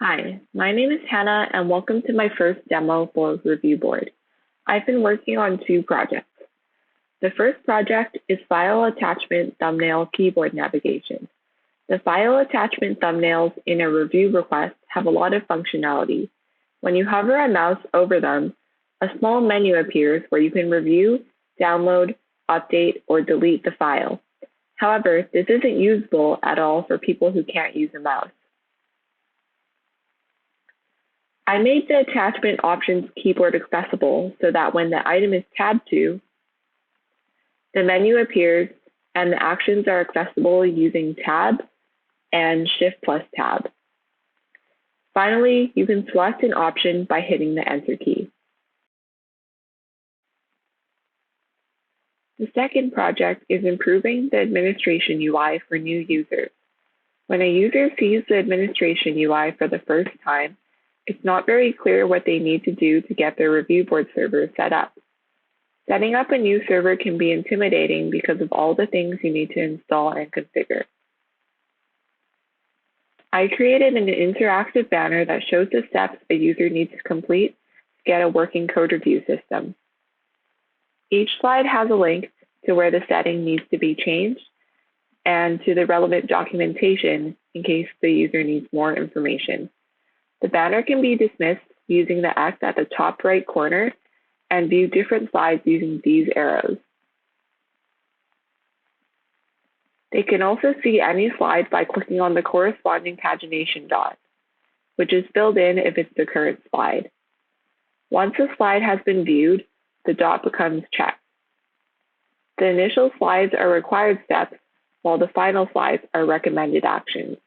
Hi, my name is Hannah and welcome to my first demo for Review Board. I've been working on two projects. The first project is File Attachment Thumbnail Keyboard Navigation. The file attachment thumbnails in a review request have a lot of functionality. When you hover a mouse over them, a small menu appears where you can review, download, update, or delete the file. However, this isn't usable at all for people who can't use a mouse. I made the attachment options keyboard accessible so that when the item is tabbed to, the menu appears and the actions are accessible using Tab and Shift+Tab. Finally, you can select an option by hitting the Enter key. The second project is improving the administration UI for new users. When a user sees the administration UI for the first time, it's not very clear what they need to do to get their review board server set up. Setting up a new server can be intimidating because of all the things you need to install and configure. I created an interactive banner that shows the steps a user needs to complete to get a working code review system. Each slide has a link to where the setting needs to be changed and to the relevant documentation in case the user needs more information. The banner can be dismissed using the X at the top right corner and view different slides using these arrows. They can also see any slide by clicking on the corresponding pagination dot, which is filled in if it's the current slide. Once a slide has been viewed, the dot becomes checked. The initial slides are required steps, while the final slides are recommended actions.